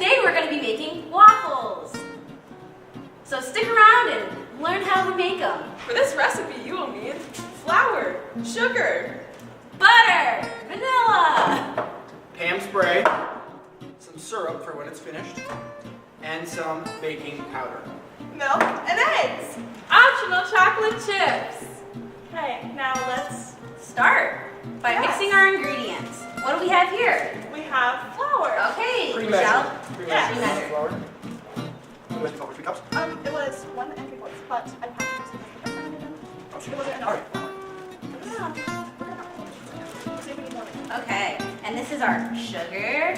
Today we're going to be making waffles. So stick around and learn how to make them. For this recipe, you will need flour, sugar, Butter, vanilla, Pam spray, some syrup for when it's finished, and some baking powder. milk, and eggs. Optional chocolate chips. Okay, now let's start by mixing our ingredients. What do we have here? We have flour. Okay, Pre-measured. Michelle. Yes. Pre-measured. Flour. You went over 3 cups? It was 1 3/4, but I packed it because it wasn't enough. All right. We'll see if we need more. Okay, and this is our sugar.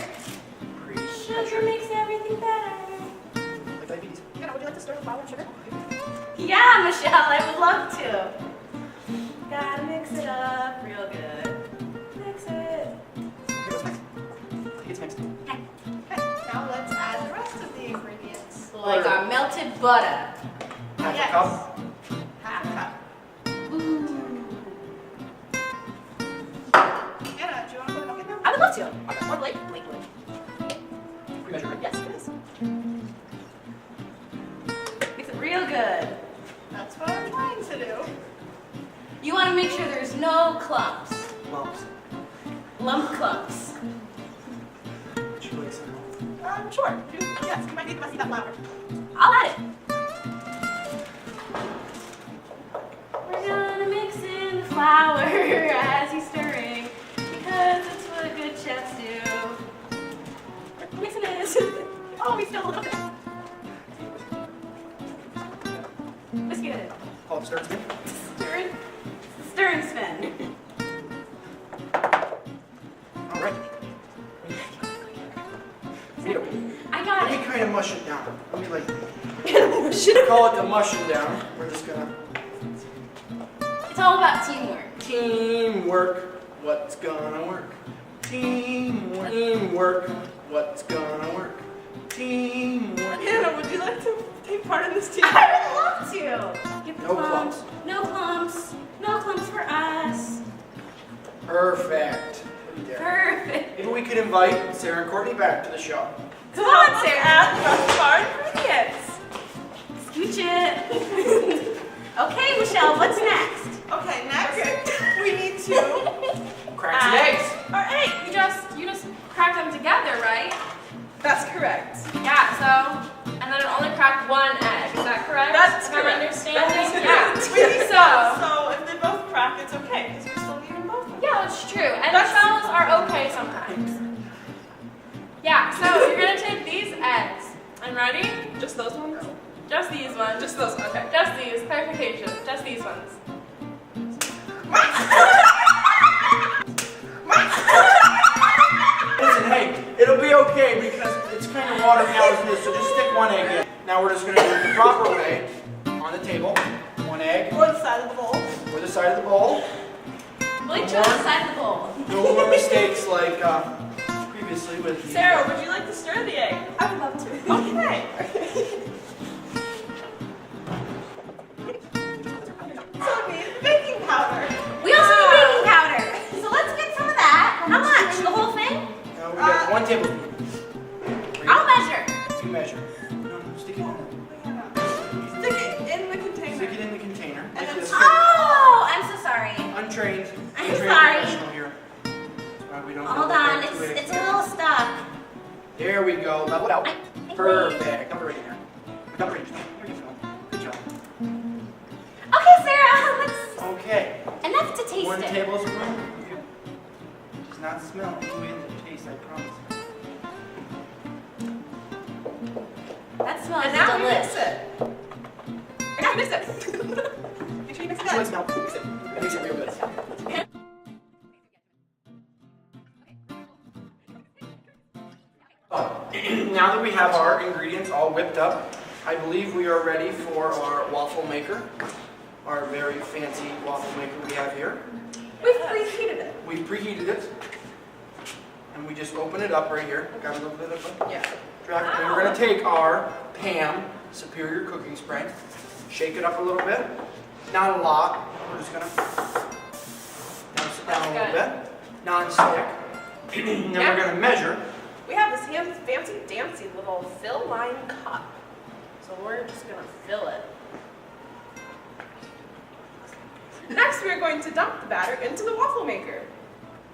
Sugar makes everything better. Like diabetes. Would you like to stir the flour and sugar? Yeah, Michelle, I would love to. Gotta mix it up real good. Mix it. It's mixed. Okay, now let's add the rest of the ingredients. Like our melted butter. Half Yes. a cup. Half a cup. Ooh. Anna, do you want to put milk in now? I would love to. Okay. Or Blake would. Pre-measured, right? Yes, it is. Mix it real good. That's what I'm trying to do. You want to make sure there's no clumps. Lumps. Lump clumps. Would you like some? Sure. Yes, you might need that flour. I'll add it. We're gonna mix in the flour as he's stirring because it's what good chefs do. We're mixing it. Oh, we still love it. Whisk it in. Oh, stir it. Stirring. Stirring spin. All right. I got Let me it. kind of mush it down. Let me like call it the mushing down. We're just gonna It's all about teamwork. teamwork. What's gonna work? Teamwork. Teamwork. What's gonna work? Teamwork. Anna, would you like to take part in this team? I would love to. Get the No clumps. No clumps. No clumps for us. Perfect. Look at there. Perfect. Maybe we could invite Sarah and Courtney back to the show. Come on, Sarah. Add the rest of our ingredients. Scooch it. Okay, Michelle, what's next? Okay, next we need to Crack some eggs. our egg. You just crack them together, right? That's correct. Yeah, so, and then it only cracked 1 egg, is that correct? That's If I'm correct. understanding? That's correct. We need So, so if they both crack, it's okay because we still need them both. yeah, that's true. And That's- shells are okay sometimes. Yeah, so you're gonna take these eggs. And ready? Just those ones. Just these ones. Just those. Okay. Just these. Clarification. Just these ones. Listen, hey, it'll be okay because it's kind of watered down as it is, so just stick 1 egg in. Now we're just going to do it the proper way on the table. 1 egg Or the side of the bowl. for the side of the bowl. Blake chose the side of the bowl. No more mistakes like previously with the... Sarah, would you like to stir the egg? I would love to. Okay. So we need baking powder. We also need baking powder. So let's get some of that. How much? The whole thing? No, we got 1 tablespoon. I'll measure. You measure. No, stick it in Stick it in the container. Stick it in the container. And then This is Oh, I'm so sorry. untrained. I'm untrained sorry. professional here. That's why we don't Hold know on, what to it's do. a little stuck. There we go. Level it out. I- Perfect. Dump it right in there. Dump it right in there. There you go. Good job. Okay, Sarah, let's. Okay. Enough to taste 1 it. tablespoon. It does not smell any way that it tastes, I promise. That smells And now we delicious. mix it. And now mix it. Make sure you mix it So good. it smells. Mix it. That makes it real good. Oh, now that we have our ingredients all whipped up, I believe we are ready for our waffle maker. Our very fancy waffle maker we have here. We've preheated it. We've preheated it. And we just open it up right here. Got a little bit of a Yeah. drag. And we're going to take our Pam Superior Cooking Spray, shake it up a little bit. Not a lot. We're just going to douse it down a little bit. Non-stick. Then we're going to measure we have this fancy dancy little fill line cup. So we're just gonna fill it. Next, we're going to dump the batter into the waffle maker.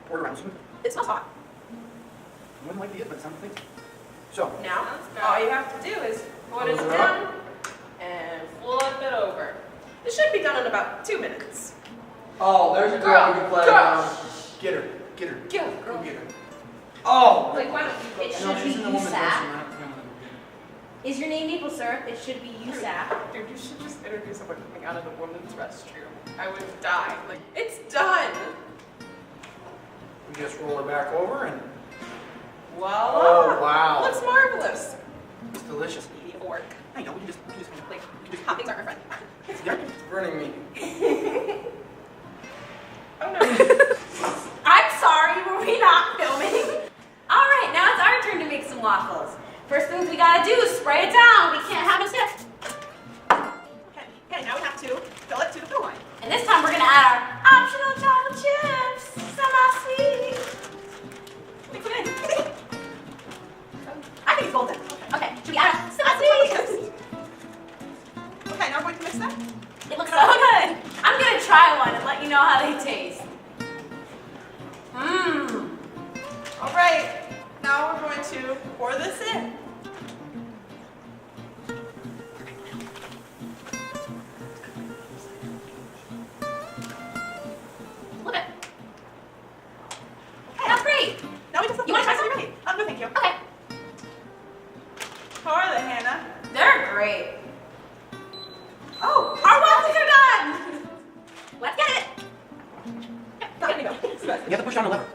Pour it around some. It smells hot. Wouldn't like to eat, but something. So, Now, all you have to do is put it Close it down and flip it over. It should be done in about 2 minutes. oh, there's a girl who can play. Get her. Get her. Get her, Go girl. get her. Oh! Like, why don't you go It there? should No, be she's in the woman's USAC. restroom. Is your name maple syrup? It should be USAC. Dude, you should just interview someone coming out of the woman's restroom. I would die. Like, it's done. We just roll her back over and. Voila. Oh, wow. Looks marvelous. It's delicious. Eat a fork. I know, we can just Like, hot things aren't my friend. yeah, it's burning me. Oh no. I'm sorry, were we not filming? All right, now it's our turn to make some waffles. First things we gotta do is spray it down. We can't have it sit. Okay, now we have to fill it to the fill line. And this time we're gonna add our optional chocolate chips. Semi-sweet. Mix it in. I think it's golden. Okay, should we add semi-sweet? Okay, now we're going to mix that. It looks so good. I'm gonna try one and let you know how they taste. Mmm. All right, now we're going to pour this in. Look at it. That's great. Now we just have to You wanna try some? ready. No, thank you. Okay. How are they, Hannah? They're great. Oh, Our waffles are done. Let's get it. There we go. You have to push down the lever.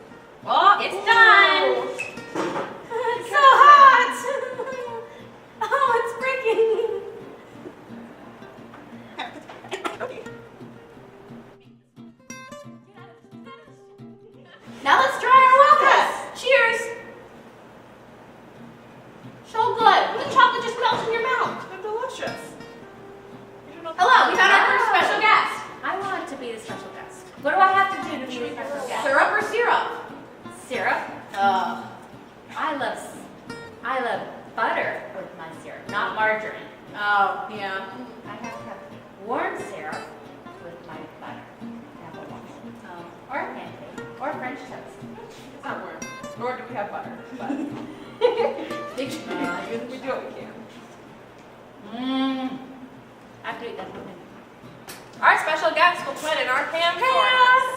Oh, it's done. It's so hot. Oh, it's breaking. Okay. Now let's try our waffles. Cheers. So good. The chocolate just melts in your mouth. They're delicious. Hello, we found our first special guest. I want to be the special guest. What do I have to do to be the special guest? Syrup or syrup? Syrup? Oh, I love butter with my syrup, not margarine. Oh, yeah. I have to have warm syrup with my butter. Have a waffle. Or a pancake, or French toast. It's not warm. Nor do we have butter, but Big we do what we can. Mmm. I have to eat that one. Our special guest will put in our pan for us.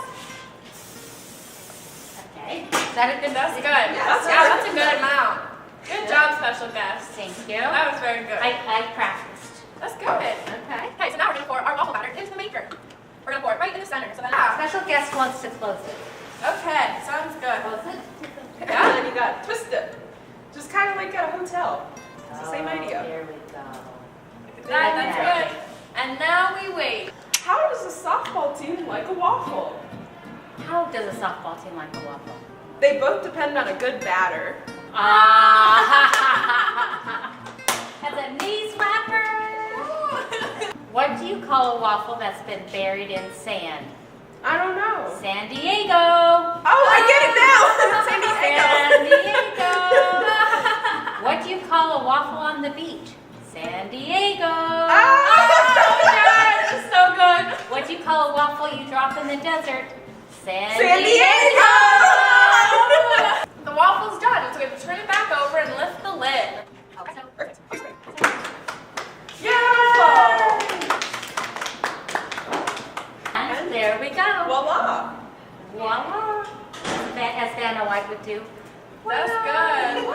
Okay. Is that a good? That's good. Yes. That's a good amount. Good job, special guest. Thank you. That was very good. I practiced. That's good. Okay. Okay, so now we're gonna pour our waffle batter into the maker. We're gonna pour it right in the center. So then, Special guest wants to close it. okay, sounds good. Close it? And then you got to twist it. Just kind of like at a hotel. It's the same idea. There we go. That's good. And now we wait. How does a softball team like a waffle? How does a softball team like a waffle? They both depend on a good batter. That's a knee slapper. What do you call a waffle that's been buried in sand? I don't know. San Diego. Oh, I get it now. San Diego. San Diego. What do you call a waffle on the beach? San Diego. Oh, Yes, it's so good. What do you call a waffle you drop in the desert? San Diego. The waffle's done, so we have to turn it back over and lift the lid. Perfect. Yeah. And there we go. Voila. Voila. As Vanna White would do. That's good.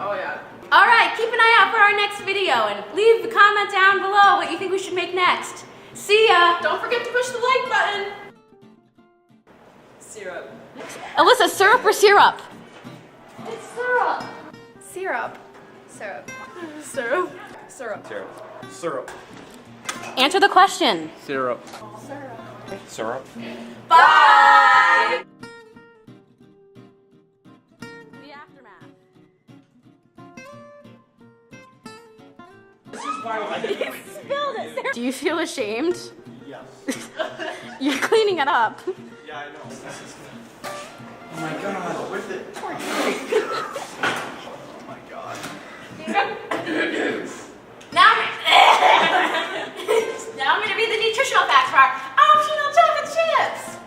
Oh yeah. All right, keep an eye out for our next video and leave a comment down below what you think we should make next. See ya. Don't forget to push the like button. Syrup. Alyssa, syrup or syrup? It's syrup. Syrup. Syrup. Syrup. Syrup. Syrup. Syrup. Answer the question. Syrup. Syrup. Bye. The aftermath. This is why I Spilled it. Do you feel ashamed? Yes. You're cleaning it up. Yeah, I know. Oh my god. With it. Oh my god. Now I'm going to read the nutritional facts for our optional chocolate chips.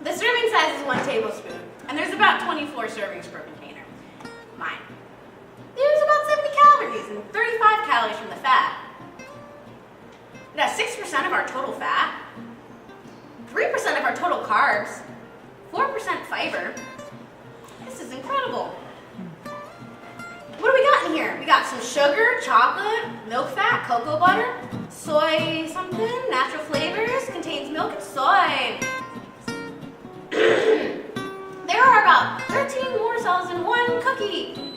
The serving size is 1 tablespoon, and there's about 24 servings per container. Mine. There's about 70 calories and 35 calories from the fat. It has 6% of our total fat, 3% of our total carbs, 4% fiber. This is incredible. What do we got in here? We got some sugar, chocolate, milk fat, cocoa butter, soy something, natural flavors, contains milk and soy. There are about 13 more cells in one cookie.